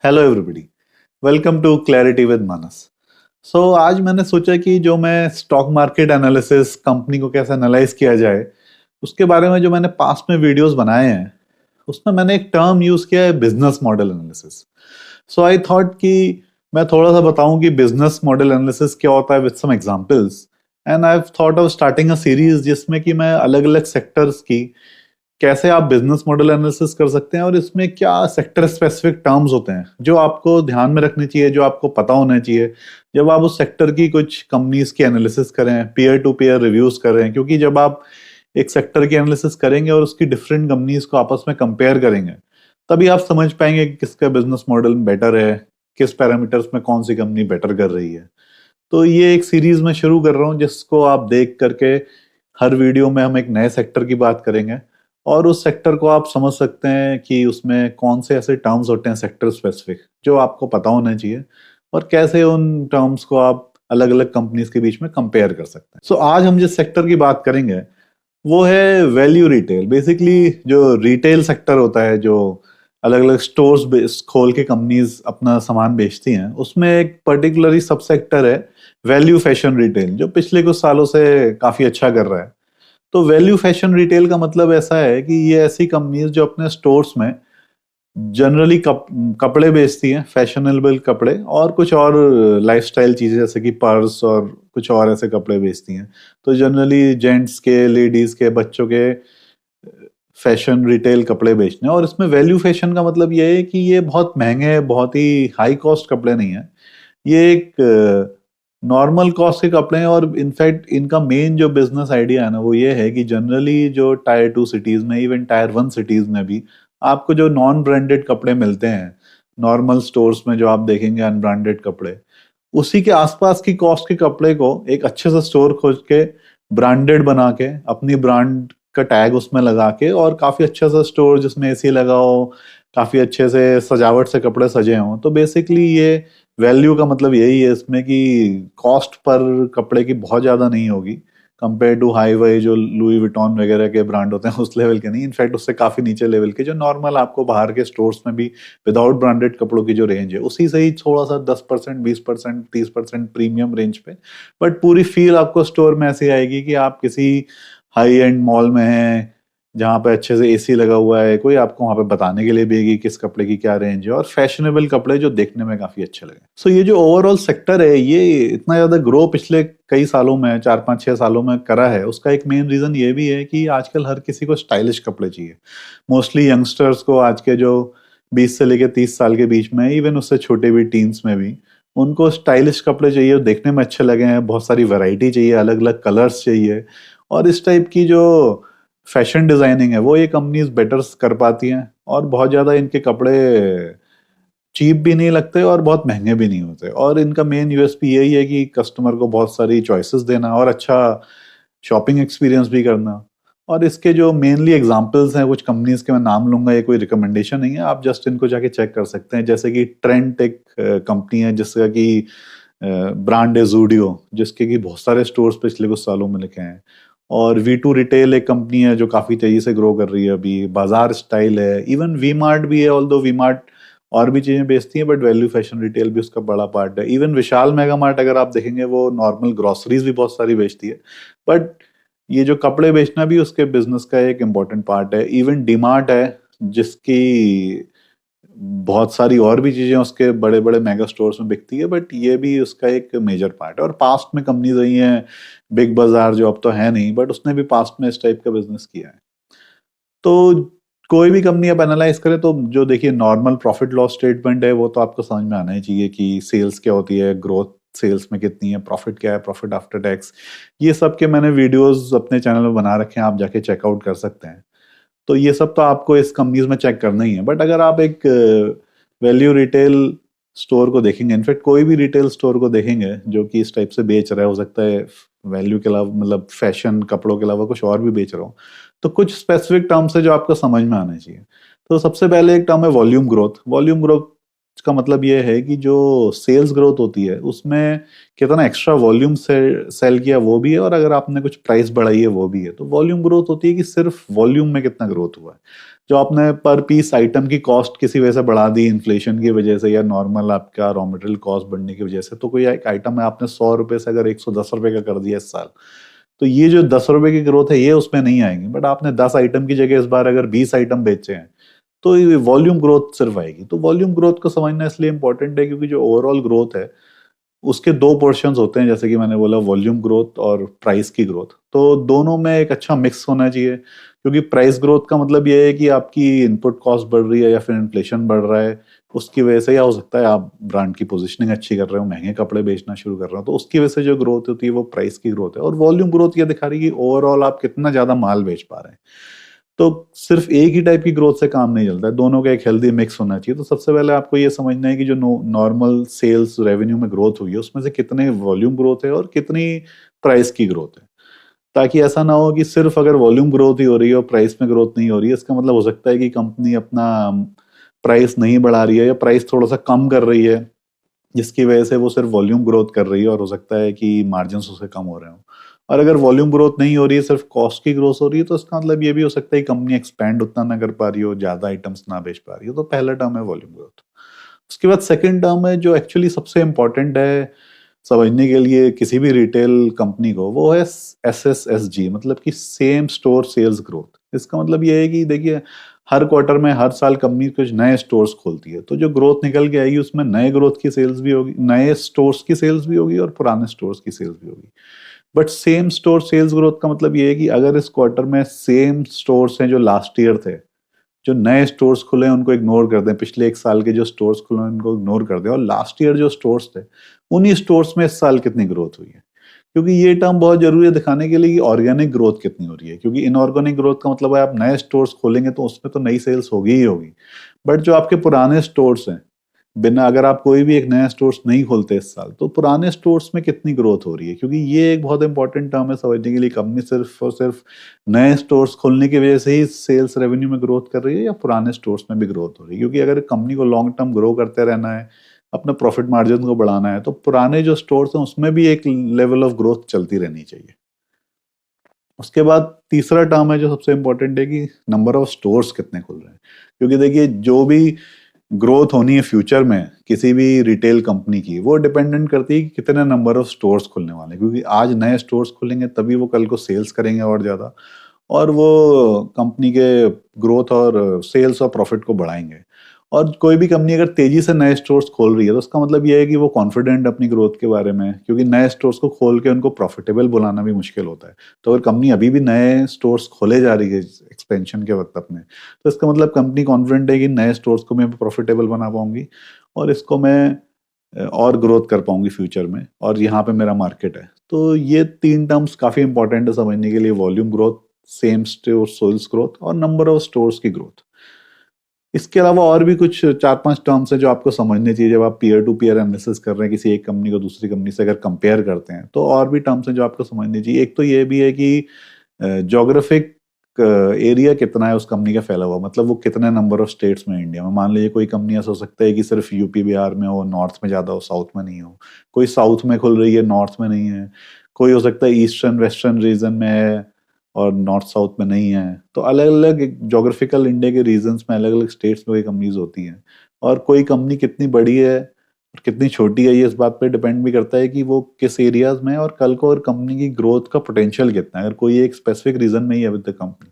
Hello everybody, welcome to clarity with Manas. आज मैंने सोचा कि जो मैं स्टॉक मार्केट एनालिसिस, कंपनी को कैसे एनालाइज किया जाए, उसके बारे में जो मैंने पास्ट में वीडियोस बनाए हैं, उसमें मैंने एक टर्म यूज किया है, business model analysis. I thought कि मैं थोड़ा सा बताऊं कि बिजनेस मॉडल एनालिसिस क्या होता है with some examples. And I have thought of starting a series जिसमें कि मैं अलग अलग सेक्टर्स की कैसे आप बिजनेस मॉडल एनालिसिस कर सकते हैं और इसमें क्या सेक्टर स्पेसिफिक टर्म्स होते हैं जो आपको ध्यान में रखनी चाहिए, जो आपको पता होना चाहिए जब आप उस सेक्टर की कुछ कंपनीज की एनालिसिस करें, पीयर टू पीयर रिव्यूज करें। क्योंकि जब आप एक सेक्टर की एनालिसिस करेंगे और उसकी डिफरेंट कंपनीज को आपस में कंपेयर करेंगे, तभी आप समझ पाएंगे कि किसका बिजनेस मॉडल बेटर है, किस पैरामीटर्स में कौन सी कंपनी बेटर कर रही है। तो ये एक सीरीज में शुरू कर रहा हूँ जिसको आप देख करके हर वीडियो में हम एक नए सेक्टर की बात करेंगे और उस सेक्टर को आप समझ सकते हैं कि उसमें कौन से ऐसे टर्म्स होते हैं सेक्टर स्पेसिफिक जो आपको पता होना चाहिए और कैसे उन टर्म्स को आप अलग अलग कंपनीज के बीच में कंपेयर कर सकते हैं। आज हम जिस सेक्टर की बात करेंगे वो है वैल्यू रिटेल। बेसिकली जो रिटेल सेक्टर होता है, जो अलग अलग स्टोर्स खोल के कंपनीज अपना सामान बेचती हैं, उसमें एक पर्टिकुलरली सब सेक्टर है वैल्यू फैशन रिटेल, जो पिछले कुछ सालों से काफी अच्छा कर रहा है। तो वैल्यू फैशन रिटेल का मतलब ऐसा है कि ये ऐसी कंपनीज जो अपने स्टोर्स में जनरली कपड़े बेचती हैं, फैशनेबल कपड़े और कुछ और लाइफस्टाइल चीजें जैसे कि पर्स और कुछ और ऐसे कपड़े बेचती हैं। तो जनरली जेंट्स के, लेडीज के, बच्चों के फैशन रिटेल कपड़े बेचने। और इसमें वैल्यू फैशन का मतलब ये है कि ये बहुत महंगे, बहुत ही हाई कॉस्ट कपड़े नहीं है। ये एक नॉर्मल कॉस्ट के कपड़े हैं और इनफैक्ट इनका मेन जो बिजनेस आइडिया है ना, वो ये है कि जनरली जो टायर 2 सिटीज में, इवन टायर 1 सिटीज में भी आपको जो नॉन ब्रांडेड कपड़े मिलते हैं नॉर्मल स्टोर्स में, जो आप देखेंगे अनब्रांडेड कपड़े, उसी के आसपास की कॉस्ट के कपड़े को एक अच्छे से स्टोर खोज के ब्रांडेड बना के अपनी ब्रांड का टैग उसमें लगा के और काफी अच्छा सा स्टोर जिसमें एसी लगा हो, काफी अच्छे से सजावट से कपड़े सजे हों। तो बेसिकली ये वैल्यू का मतलब यही है इसमें कि कॉस्ट पर कपड़े की बहुत ज्यादा नहीं होगी कंपेयर टू हाई वाई जो लुई विटॉन वगैरह के ब्रांड होते हैं, उस लेवल के नहीं, इनफैक्ट उससे काफी नीचे लेवल के जो नॉर्मल आपको बाहर के स्टोर्स में भी विदाउट ब्रांडेड कपड़ों की जो रेंज है उसी से ही थोड़ा सा 10%, 20%, 30% प्रीमियम रेंज पे। बट पूरी फील आपको स्टोर में ऐसी आएगी कि आप किसी हाई एंड मॉल में हैं जहाँ पे अच्छे से एसी लगा हुआ है, कोई आपको वहां पे बताने के लिए भी है कि किस कपड़े की क्या रेंज है, और फैशनेबल कपड़े जो देखने में काफी अच्छे लगे। ये जो ओवरऑल सेक्टर है ये इतना ज्यादा ग्रो पिछले कई सालों में, 4 5 6 सालों में करा है, उसका एक मेन रीजन ये भी है कि आजकल हर किसी को स्टाइलिश कपड़े चाहिए। मोस्टली यंगस्टर्स को, आज के जो 20 से लेकर 30 साल के बीच में, इवन उससे छोटे भी टीन्स में भी, उनको स्टाइलिश कपड़े चाहिए, देखने में अच्छे लगे हैं, बहुत सारी वैरायटी चाहिए, अलग अलग कलर्स चाहिए। और इस टाइप की जो फैशन डिजाइनिंग है वो ये कंपनीज बेटर कर पाती हैं और बहुत ज्यादा इनके कपड़े चीप भी नहीं लगते और बहुत महंगे भी नहीं होते। और इनका मेन यूएसपी यही है कि कस्टमर को बहुत सारी चॉइसेस देना और अच्छा शॉपिंग एक्सपीरियंस भी करना। और इसके जो मेनली एग्जांपल्स हैं कुछ कंपनीज के, मैं नाम लूंगा, ये कोई रिकमेंडेशन नहीं है, आप जस्ट इनको जाके चेक कर सकते हैं। जैसे कि ट्रेंट एक कंपनी है जिसका कि ब्रांड है जूडियो, जिसके कि बहुत सारे स्टोर्स पिछले कुछ सालों में लिखे हैं। और V2 रिटेल एक कंपनी है जो काफी तेजी से ग्रो कर रही है अभी। बाजार स्टाइल है, इवन वी मार्ट भी है, ऑल्दो वी मार्ट और भी चीजें बेचती है बट वैल्यू फैशन रिटेल भी उसका बड़ा पार्ट है। इवन विशाल मेगा मार्ट अगर आप देखेंगे वो नॉर्मल ग्रोसरीज भी बहुत सारी बेचती है, बट ये जो कपड़े बेचना भी उसके बिजनेस का एक इम्पोर्टेंट पार्ट है। इवन डीमार्ट है जिसकी बहुत सारी और भी चीजें उसके बड़े बड़े मेगा स्टोर्स में बिकती है, बट ये भी उसका एक मेजर पार्ट है। और पास्ट में कंपनीज रही हैं, बिग बाजार जो अब तो है नहीं, बट उसने भी पास्ट में इस टाइप का बिजनेस किया है। तो कोई भी कंपनी आप एनालाइज करें तो जो देखिए नॉर्मल प्रॉफिट लॉस स्टेटमेंट है वो तो आपको समझ में आना ही चाहिए कि सेल्स क्या होती है, ग्रोथ सेल्स में कितनी है, प्रॉफिट क्या है, प्रॉफिट आफ्टर टैक्स, ये सब के मैंने वीडियोस अपने चैनल में बना रखे हैं, आप जाके चेकआउट कर सकते हैं। तो ये सब तो आपको इस कंपनीज में चेक करना ही है। बट अगर आप एक वैल्यू रिटेल स्टोर को देखेंगे, इनफैक्ट कोई भी रिटेल स्टोर को देखेंगे जो कि इस टाइप से बेच रहा है, हो सकता है वैल्यू के अलावा, मतलब फैशन कपड़ों के अलावा कुछ और भी बेच रहा हो, तो कुछ स्पेसिफिक टर्म्स है जो आपको समझ में आना चाहिए। तो सबसे पहले एक टर्म है वॉल्यूम ग्रोथ। वॉल्यूम ग्रोथ का मतलब ये है कि जो सेल्स ग्रोथ होती है उसमें कितना एक्स्ट्रा वॉल्यूम से सेल किया वो भी है, और अगर आपने कुछ प्राइस बढ़ाई है वो भी है। तो वॉल्यूम ग्रोथ होती है कि सिर्फ वॉल्यूम में कितना ग्रोथ हुआ है। जो आपने पर पीस आइटम की कॉस्ट किसी वजह से बढ़ा दी, इन्फ्लेशन की वजह से या नॉर्मल आपका रॉ मटेरियल कॉस्ट बढ़ने की वजह से, तो कोई एक आइटम है आपने 100 रुपए से अगर 110 रुपए का कर दिया इस साल, तो ये जो 10 रुपए की ग्रोथ है ये उसमें नहीं आएगी। बट आपने 10 आइटम की जगह इस बार अगर 20 आइटम बेचे हैं तो ये वॉल्यूम ग्रोथ सिर्फ आएगी। तो वॉल्यूम ग्रोथ को समझना इसलिए इंपॉर्टेंट है क्योंकि जो ओवरऑल ग्रोथ है उसके दो पोर्शंस होते हैं, जैसे कि मैंने बोला वॉल्यूम ग्रोथ और प्राइस की ग्रोथ। तो दोनों में एक अच्छा मिक्स होना चाहिए, क्योंकि प्राइस ग्रोथ का मतलब ये है कि आपकी इनपुट कॉस्ट बढ़ रही है या फिर इन्फ्लेशन बढ़ रहा है, उसकी वजह से, या हो सकता है आप ब्रांड की पोजीशनिंग अच्छी कर रहे हो, महंगे कपड़े बेचना शुरू कर रहे हो, तो उसकी वजह से जो ग्रोथ होती है वो प्राइस की ग्रोथ है। और वॉल्यूम ग्रोथ ये दिखा रही है कि ओवरऑल आप कितना ज्यादा माल बेच पा रहे हैं। तो सिर्फ एक ही टाइप की ग्रोथ से काम नहीं चलता है, दोनों का एक हेल्दी मिक्स होना चाहिए। तो सबसे पहले आपको ये समझना है कि जो नॉर्मल सेल्स रेवेन्यू में ग्रोथ हुई है उसमें से कितने वॉल्यूम ग्रोथ है और कितनी प्राइस की ग्रोथ है, ताकि ऐसा ना हो कि सिर्फ अगर वॉल्यूम ग्रोथ ही हो रही है और प्राइस में ग्रोथ नहीं हो रही है। इसका मतलब हो सकता है कि कंपनी अपना प्राइस नहीं बढ़ा रही है या प्राइस थोड़ा सा कम कर रही है, जिसकी वजह से वो सिर्फ वॉल्यूम ग्रोथ कर रही है, और हो सकता है कि मार्जिन उससे कम हो रहे हो। और अगर वॉल्यूम ग्रोथ नहीं हो रही है, सिर्फ कॉस्ट की ग्रोथ हो रही है, तो इसका मतलब ये भी हो सकता है कि कंपनी एक्सपैंड उतना ना कर पा रही हो, ज्यादा आइटम्स ना बेच पा रही हो। तो पहला टर्म है वॉल्यूम ग्रोथ। उसके बाद सेकंड टर्म है जो एक्चुअली सबसे इंपॉर्टेंट है समझने के लिए किसी भी रिटेल कंपनी को, वो है SSSG, मतलब कि सेम स्टोर सेल्स ग्रोथ। इसका मतलब ये है कि देखिए, हर क्वार्टर में हर साल कंपनी कुछ नए स्टोर्स खोलती है, तो जो ग्रोथ निकल के आएगी उसमें नए ग्रोथ की सेल्स भी होगी, नए स्टोर्स की सेल्स भी होगी और पुराने स्टोर्स की सेल्स भी होगी। But same store sales growth का मतलब ये है कि अगर इस क्वार्टर में सेम स्टोर्स हैं जो लास्ट ईयर थे, जो नए स्टोर्स खुले हैं उनको इग्नोर कर दें, पिछले एक साल के जो स्टोर्स खुले हैं उनको इग्नोर कर दें, और लास्ट ईयर जो स्टोर्स थे उन्हीं स्टोर्स में इस साल कितनी ग्रोथ हुई है। क्योंकि ये टर्म बहुत जरूरी है दिखाने के लिए कि ऑर्गेनिक ग्रोथ कितनी हो रही है, क्योंकि इनऑर्गेनिक ग्रोथ का मतलब है आप नए स्टोर्स खोलेंगे तो उसमें तो नई सेल्स होगी ही होगी, बट जो आपके पुराने स्टोर्स हैं, बिना अगर आप कोई भी एक नया स्टोर्स नहीं खोलते इस साल, तो पुराने स्टोर्स में कितनी ग्रोथ हो रही है। क्योंकि ये एक बहुत इंपॉर्टेंट टर्म है समझने के लिए, कंपनी सिर्फ और सिर्फ नए स्टोर्स खोलने की वजह से ही सेल्स रेवेन्यू में ग्रोथ कर रही है या पुराने स्टोर्स में भी ग्रोथ हो रही है। क्योंकि अगर कंपनी को लॉन्ग टर्म ग्रो करते रहना है, अपना प्रॉफिट मार्जिन को बढ़ाना है, तो पुराने जो स्टोर्स हैं उसमें भी एक लेवल ऑफ ग्रोथ चलती रहनी चाहिए। उसके बाद तीसरा टर्म है जो सबसे इंपॉर्टेंट है कि नंबर ऑफ स्टोर्स कितने खुल रहे हैं। क्योंकि देखिए, जो भी ग्रोथ होनी है फ्यूचर में किसी भी रिटेल कंपनी की, वो डिपेंडेंट करती है कि कितने नंबर ऑफ स्टोर्स खुलने वाले हैं। क्योंकि आज नए स्टोर्स खुलेंगे तभी वो कल को सेल्स करेंगे और ज्यादा, और वो कंपनी के ग्रोथ और सेल्स और प्रॉफिट को बढ़ाएंगे। और कोई भी कंपनी अगर तेजी से नए स्टोर्स खोल रही है तो उसका मतलब ये है कि वो कॉन्फिडेंट अपनी ग्रोथ के बारे में, क्योंकि नए स्टोर्स को खोल के उनको प्रॉफिटेबल बुलाना भी मुश्किल होता है। तो अगर कंपनी अभी भी नए स्टोर्स खोले जा रही है एक्सपेंशन के वक्त अपने, तो इसका मतलब कंपनी कॉन्फिडेंट है कि नए स्टोर्स को मैं प्रॉफिटेबल बना पाऊंगी और इसको मैं और ग्रोथ कर पाऊंगी फ्यूचर में, और यहाँ पे मेरा मार्केट है। तो ये तीन टर्म्स काफी इंपॉर्टेंट है समझने के लिए, volume growth, same store sales growth और नंबर ऑफ स्टोर्स की ग्रोथ। इसके अलावा और भी कुछ चार पांच टर्म्स हैं जो आपको समझने चाहिए जब आप पीयर टू पीयर एनालिसिस कर रहे हैं किसी एक कंपनी को दूसरी कंपनी से अगर कंपेयर करते हैं। तो और भी टर्म्स हैं जो आपको समझने चाहिए। एक तो ये भी है कि जोग्राफिक एरिया कितना है उस कंपनी का फैला हुआ, मतलब वो कितने नंबर ऑफ स्टेट्स में इंडिया में। मान लीजिए कोई कंपनी ऐसा हो सकता है कि सिर्फ यूपी बिहार में हो, नॉर्थ में ज्यादा हो, साउथ में नहीं हो। कोई साउथ में खुल रही है, नॉर्थ में नहीं है। कोई हो सकता है ईस्टर्न वेस्टर्न रीजन में है और नॉर्थ साउथ में नहीं है। तो अलग अलग जोग्राफिकल इंडिया के रीजन्स में अलग अलग स्टेट्स में कोई कंपनीज होती हैं। और कोई कंपनी कितनी बड़ी है और कितनी छोटी है, ये इस बात पे डिपेंड भी करता है कि वो किस एरियाज में है और कल को और कंपनी की ग्रोथ का पोटेंशियल कितना है। अगर कोई एक स्पेसिफिक रीजन में ही है विद द कंपनी,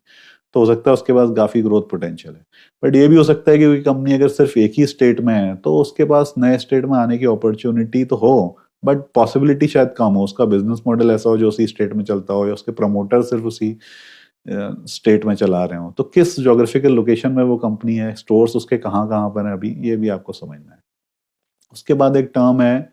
तो हो सकता है उसके पास काफी ग्रोथ पोटेंशियल है। बट ये भी हो सकता है कि कोई कंपनी अगर सिर्फ एक ही स्टेट में है तो उसके पास नए स्टेट में आने की अपॉर्चुनिटी तो हो, बट पॉसिबिलिटी शायद कम हो। उसका बिजनेस मॉडल ऐसा हो जो उसी स्टेट में चलता हो, या उसके प्रमोटर सिर्फ उसी स्टेट में चला रहे हो। तो किस जोग्राफिकल लोकेशन में वो कंपनी है, स्टोर्स उसके कहाँ कहाँ पर है अभी, ये भी आपको समझना है। उसके बाद एक टर्म है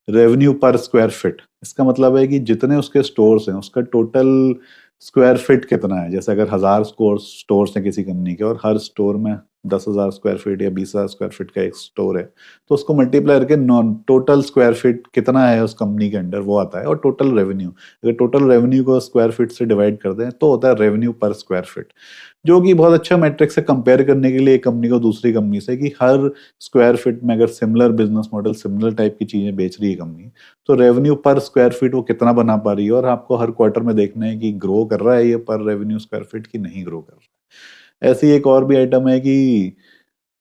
रेवेन्यू पर स्क्वायर फीट। इसका मतलब है कि जितने उसके स्टोर्स हैं उसका टोटल स्क्वायर फीट कितना है। जैसे अगर 1000 स्टोर्स हैं किसी कंपनी के और हर स्टोर में 10,000 स्क्वायर फीट या 20,000 स्क्वायर फीट का एक स्टोर है, तो उसको मल्टीप्लाई करके नॉन टोटल स्क्वायर फीट कितना है उस कंपनी के अंडर वो आता है, और टोटल रेवेन्यू, अगर टोटल रेवेन्यू को स्क्वायर फीट से डिवाइड कर दें तो होता है रेवेन्यू पर स्क्वायर फीट, जो कि बहुत अच्छा मैट्रिक्स है कंपेयर करने के लिए एक कंपनी को दूसरी कंपनी से, कि हर स्क्वायर फीट में अगर similar business model, similar type की चीजें बेच रही है कंपनी, तो रेवेन्यू पर स्क्वायर फीट वो कितना बना पा रही है, और आपको हर क्वार्टर में देखना है कि ग्रो कर रहा है ये पर रेवेन्यू स्क्वायर फीट की नहीं ग्रो कर रहा है। ऐसी एक और भी आइटम है कि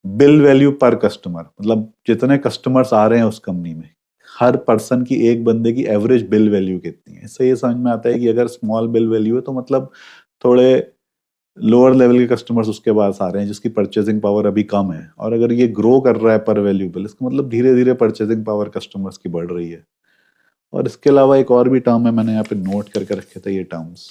बिल वैल्यू पर कस्टमर, मतलब जितने कस्टमर्स आ रहे हैं उस कंपनी में, हर पर्सन की, एक बंदे की एवरेज बिल वैल्यू कितनी है। इससे ये समझ में आता है कि अगर स्मॉल बिल वैल्यू है तो मतलब थोड़े लोअर लेवल के कस्टमर्स उसके पास आ रहे हैं जिसकी परचेसिंग पावर अभी कम है, और अगर ये ग्रो कर रहा है पर वैल्यूबल, इसका मतलब धीरे धीरे परचेसिंग पावर कस्टमर्स की बढ़ रही है। और इसके अलावा एक और भी टर्म है, मैंने यहाँ पे नोट करके रखे थे ये टर्म्स,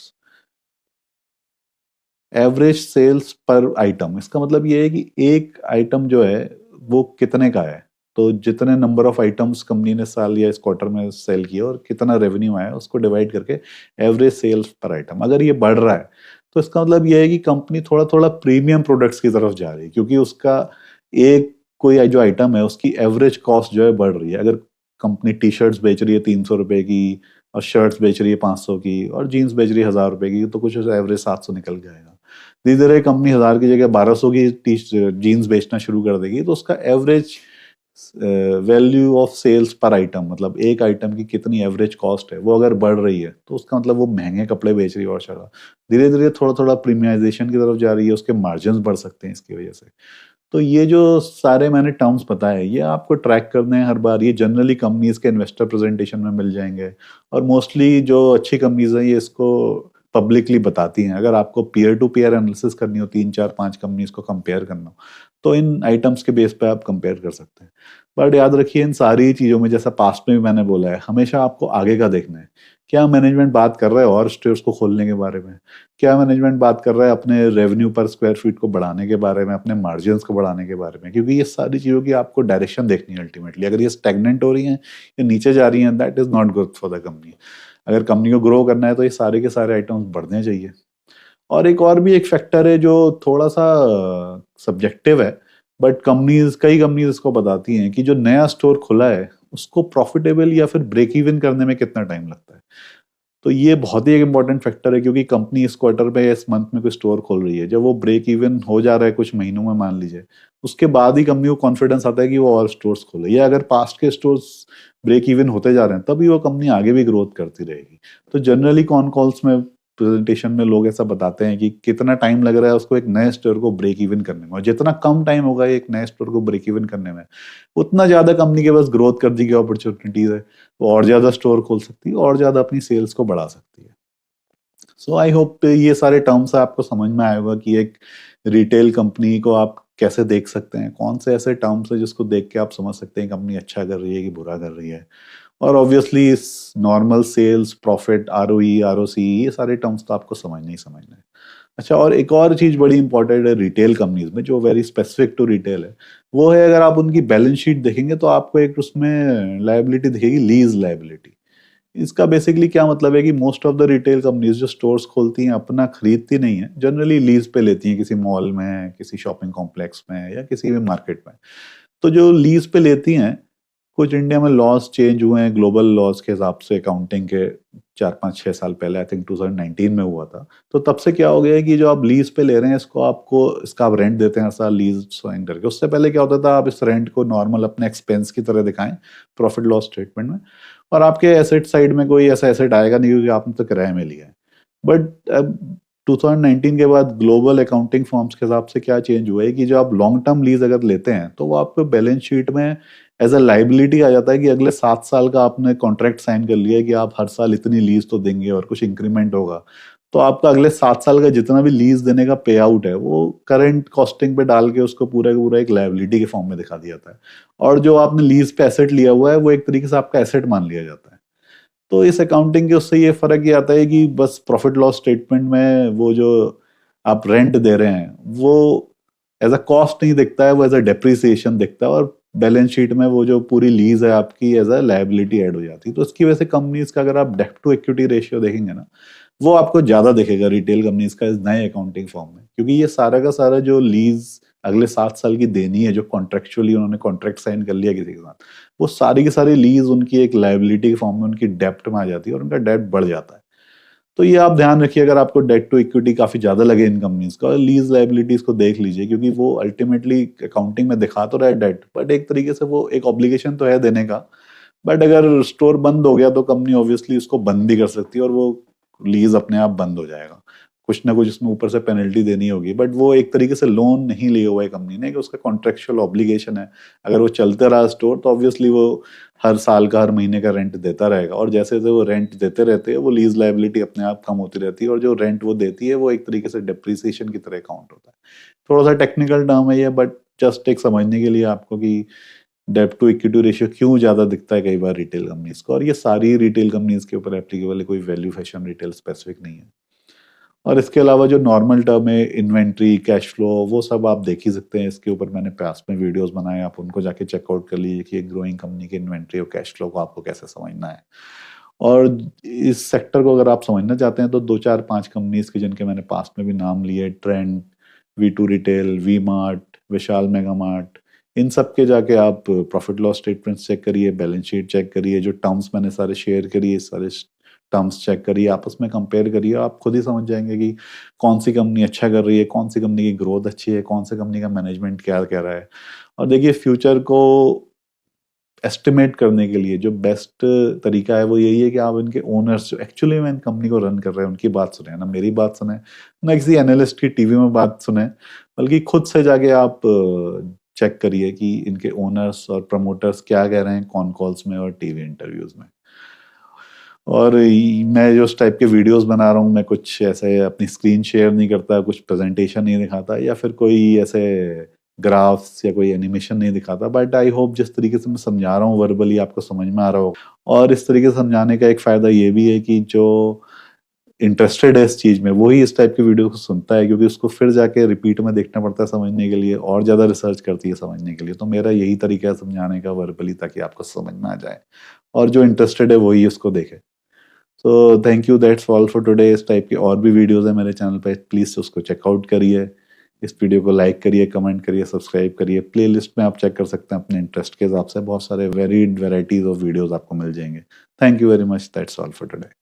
एवरेज सेल्स पर आइटम। इसका मतलब ये है कि एक आइटम जो है वो कितने का है, तो जितने नंबर ऑफ आइटम्स कंपनी ने साल या इस क्वार्टर में सेल किया और कितना रेवेन्यू आया उसको डिवाइड करके एवरेज सेल्स पर आइटम, अगर ये बढ़ रहा है तो इसका मतलब ये है कि कंपनी थोड़ा थोड़ा प्रीमियम प्रोडक्ट्स की तरफ जा रही है, क्योंकि उसका एक कोई जो आइटम है उसकी एवरेज कॉस्ट जो है बढ़ रही है। अगर कंपनी टी शर्ट्स बेच रही है 300 रुपए की, और शर्ट्स बेच रही है 500 की, और जीन्स बेच रही है 1000 रुपए की, तो कुछ एवरेज 700 निकल जाएगा। धीरे धीरे कंपनी 1000 की जगह 1200 की जीन्स बेचना शुरू कर देगी, तो उसका एवरेज वैल्यू ऑफ सेल्स पर आइटम, मतलब एक आइटम की कितनी एवरेज कॉस्ट है, वो अगर बढ़ रही है तो उसका मतलब वो महंगे कपड़े बेच रही है, और शायद धीरे धीरे थोड़ा थोड़ा प्रीमियमाइजेशन की तरफ जा रही है, उसके मार्जिन बढ़ सकते हैं इसकी वजह से। तो ये जो सारे मैंने टर्म्स बताए ये आपको ट्रैक करने हैं हर बार, ये जनरली कंपनीज के इन्वेस्टर प्रेजेंटेशन में मिल जाएंगे, और मोस्टली जो अच्छी कंपनीज हैं ये इसको पब्लिकली बताती हैं। अगर आपको पीयर टू पीयर एनालिसिस करनी हो, 3 4 5 कंपनीज को कंपेयर करना हो, तो इन आइटम्स के बेस पे आप कंपेयर कर सकते हैं। बट याद रखिए इन सारी चीज़ों में, जैसा पास्ट में भी मैंने बोला है, हमेशा आपको आगे का देखना है। क्या मैनेजमेंट बात कर रहा है और स्टोर्स को खोलने के बारे में, क्या मैनेजमेंट बात कर रहा है अपने रेवेन्यू पर स्क्वायर फीट को बढ़ाने के बारे में, अपने मार्जिन को बढ़ाने के बारे में, क्योंकि ये सारी चीज़ों की आपको डायरेक्शन देखनी है अल्टीमेटली। अगर ये स्टैग्नेंट हो रही हैं या नीचे जा रही हैं, that is not good for the company. अगर कंपनी को ग्रो करना है तो ये सारे के सारे आइटम्स बढ़ने चाहिए। और एक और भी एक फैक्टर है जो थोड़ा सा सब्जेक्टिव है, बट कंपनीज, कई कंपनीज इसको बताती हैं कि जो नया स्टोर खुला है उसको प्रॉफिटेबल या फिर ब्रेक इवन करने में कितना टाइम लगता है। तो ये बहुत ही एक इंपॉर्टेंट फैक्टर है, क्योंकि कंपनी इस क्वार्टर पे, इस मंथ में कोई स्टोर खोल रही है, जब वो ब्रेक इवन हो जा रहा है कुछ महीनों में मान लीजिए, उसके बाद ही कंपनी को कॉन्फिडेंस आता है कि वो और स्टोर्स खोले, या अगर पास्ट के स्टोर्स ब्रेक इवन होते जा रहे हैं तभी वो कंपनी आगे भी ग्रोथ करती रहेगी। तो जनरली कॉन कॉल्स में, प्रेजेंटेशन में लोग ऐसा बताते हैं कि कितना टाइम लग रहा है उसको एक नए स्टोर को ब्रेक इवन करने में, और जितना कम टाइम होगा एक नए स्टोर को ब्रेक इवन करने में, उतना ज्यादा कंपनी के पास ग्रोथ करने की अपॉर्चुनिटीज है, वो और ज्यादा स्टोर खोल सकती है और ज्यादा अपनी सेल्स को बढ़ा सकती है। सो आई होप ये सारे टर्म्स आपको समझ में आएगा कि एक रिटेल कंपनी को आप कैसे देख सकते हैं, कौन से ऐसे टर्म्स है जिसको देख के आप समझ सकते हैं कंपनी अच्छा कर रही है कि बुरा कर रही है। और ऑब्वियसली इस normal sales, profit, ROE, ROC, ये सारे टर्म्स तो आपको समझना ही समझना है। अच्छा, और एक और चीज बड़ी इंपॉर्टेंट है रिटेल कंपनीज में, जो वेरी स्पेसिफिक टू रिटेल है, वो है अगर आप उनकी बैलेंस शीट देखेंगे तो आपको एक उसमें लायबिलिटी दिखेगी, लीज लायबिलिटी। इसका बेसिकली क्या मतलब है कि most of the retail companies जो स्टोर्स खोलती हैं अपना खरीदती नहीं है, जनरली लीज पे लेती हैं, किसी मॉल में, किसी शॉपिंग कॉम्प्लेक्स में, या किसी भी मार्केट में। तो जो लीज पे लेती हैं, कुछ इंडिया में लॉज चेंज हुए हैं ग्लोबल लॉज के हिसाब से अकाउंटिंग के, 4 5 6 साल पहले, आई थिंक 2019 में हुआ था। तो तब से क्या हो गया है कि जो आप लीज पे ले रहे हैं इसको, आपको इसका आप रेंट देते हैं हर साल लीज साइन करके। उससे पहले क्या होता था, आप इस रेंट को नॉर्मल अपने एक्सपेंस की तरह दिखाएं प्रॉफिट लॉस स्टेटमेंट में, और आपके एसेट साइड में कोई ऐसा एसेट आएगा नहीं क्योंकि आपने तो किराए में लिया है। बट अब 2019 के बाद ग्लोबल अकाउंटिंग फॉर्म्स के हिसाब से क्या चेंज हुआ है कि जो आप लॉन्ग टर्म लीज अगर लेते हैं तो वो आपको बैलेंस शीट में एज अ लाइबिलिटी आ जाता है कि अगले 7 साल का आपने कॉन्ट्रैक्ट साइन कर लिया है कि आप हर साल इतनी लीज तो देंगे और कुछ इंक्रीमेंट होगा, तो आपका अगले 7 साल का जितना भी लीज देने का पे आउट है वो करंट कॉस्टिंग पे डाल के उसको पूरा का पूरा एक लाइबिलिटी के फॉर्म में दिखा दिया जाता है, और जो आपने लीज पे एसेट लिया हुआ है वो एक तरीके से आपका एसेट मान लिया जाता है। तो इस अकाउंटिंग के उससे ये फर्क ये आता है कि बस प्रॉफिट लॉस स्टेटमेंट में वो जो आप रेंट दे रहे हैं वो एज अ कॉस्ट नहीं दिखता है, वो एज अ डेप्रिसिएशन दिखता है, और बैलेंस शीट में वो जो पूरी लीज है आपकी एज अ लायबिलिटी ऐड हो जाती है। तो इसकी वजह से कंपनीज का अगर आप डेब्ट टू इक्विटी रेशियो देखेंगे ना, वो आपको ज्यादा दिखेगा रिटेल कंपनीज का इस नए अकाउंटिंग फॉर्म में, क्योंकि ये सारा का सारा जो लीज अगले 7 साल की देनी है, जो कॉन्ट्रेक्चुअली उन्होंने कॉन्ट्रैक्ट साइन कर लिया किसी के साथ, वो सारी की सारी लीज उनकी एक लायबिलिटी के फॉर्म में उनकी डेप्ट में आ जाती है और उनका डेप्ट बढ़ जाता है। तो ये आप ध्यान रखिए, अगर आपको डेट टू इक्विटी काफी ज्यादा लगे इन कंपनीज का, लीज लायबिलिटीज को देख लीजिए, क्योंकि वो अल्टीमेटली अकाउंटिंग में दिखा तो रहा है डेट, बट एक तरीके से वो एक ऑब्लिगेशन तो है देने का। बट अगर स्टोर बंद हो गया तो कंपनी ऑब्वियसली उसको बंद भी कर सकती है और वो लीज अपने आप बंद हो जाएगा। कुछ ना कुछ उसमें ऊपर से पेनल्टी देनी होगी, बट वो एक तरीके से लोन नहीं लिया हुआ है कंपनी ने, कि उसका कॉन्ट्रेक्चुअल ऑब्लिगेशन है। अगर वो चलते रहा स्टोर तो ऑब्वियसली वो हर साल का, हर महीने का रेंट देता रहेगा, और जैसे जैसे वो रेंट देते रहते हैं वो लीज लायबिलिटी अपने आप कम होती रहती है, और जो रेंट वो देती है वो एक तरीके से डेप्रिसिएशन की तरह काउंट होता है। थोड़ा सा टेक्निकल टर्म है ये, बट जस्ट एक समझने के लिए आपको कि डेब्ट टू इक्विटी रेशियो क्यों ज्यादा दिखता है कई बार रिटेल कंपनीज को, और ये सारी रिटेल कंपनीज के ऊपर एप्लीकेबल है, कोई वैल्यू फैशन रिटेल स्पेसिफिक नहीं है। और इसके अलावा जो नॉर्मल टर्म है, इन्वेंट्री, कैश फ्लो, वो सब आप देख ही सकते हैं, इसके ऊपर मैंने पास्ट में वीडियोस बनाए, आप उनको जाके चेकआउट कर लीजिए कि एक ग्रोइंग कंपनी की इन्वेंट्री और कैश फ्लो को आपको कैसे समझना है। और इस सेक्टर को अगर आप समझना चाहते हैं तो 2 4 5 कंपनीज के जिनके मैंने पास्ट में भी नाम लिए, Trend, V2 Retail, V Mart, Vishal Mega Mart, इन सब के जाके आप प्रॉफिट लॉस स्टेटमेंट्स चेक करिए, बैलेंस शीट चेक करिए, जो टर्म्स मैंने सारे शेयर करिए, सारे टर्म्स चेक करिए, आपस में कंपेयर करिए, आप खुद ही समझ जाएंगे कि कौन सी कंपनी अच्छा कर रही है, कौन सी कंपनी की ग्रोथ अच्छी है, कौन सी कंपनी का मैनेजमेंट क्या कह रहा है। और देखिए, फ्यूचर को एस्टिमेट करने के लिए जो बेस्ट तरीका है वो यही है कि आप इनके ओनर्स जो एक्चुअली में इन कंपनी को रन कर रहे हैं उनकी बात सुने, ना मेरी बात सुने, ना किसी एनालिस्ट की टीवी में बात सुने, बल्कि खुद से जाके आप चेक करिए कि इनके ओनर्स और प्रमोटर्स क्या कह रहे हैं कॉन कॉल्स में और टीवी इंटरव्यूज में। और मैं जो इस टाइप के वीडियोस बना रहा हूँ, मैं कुछ ऐसे अपनी स्क्रीन शेयर नहीं करता, कुछ प्रेजेंटेशन नहीं दिखाता, या फिर कोई ऐसे ग्राफ्स या कोई एनिमेशन नहीं दिखाता, बट आई होप जिस तरीके से मैं समझा रहा हूँ वर्बली आपको समझ में आ रहा हो। और इस तरीके से समझाने का एक फायदा ये भी है कि जो इंटरेस्टेड है इस चीज में वही इस टाइप की वीडियो को सुनता है, क्योंकि उसको फिर जाके रिपीट में देखना पड़ता है समझने के लिए, और ज्यादा रिसर्च करती है समझने के लिए। तो मेरा यही तरीका है समझाने का वर्बली, ताकि आपको समझ में आ जाए, और जो इंटरेस्टेड है वही उसको देखे। So thank you, that's all for today. इस टाइप की और भी वीडियोस है मेरे चैनल पे, प्लीज उसको चेकआउट करिए, इस वीडियो को लाइक करिए, कमेंट करिए, सब्सक्राइब करिए। प्लेलिस्ट में आप चेक कर सकते हैं अपने इंटरेस्ट के हिसाब से, बहुत सारे वेरीड वेराइटीज ऑफ वीडियोस आपको मिल जाएंगे। Thank you very much, that's all for today.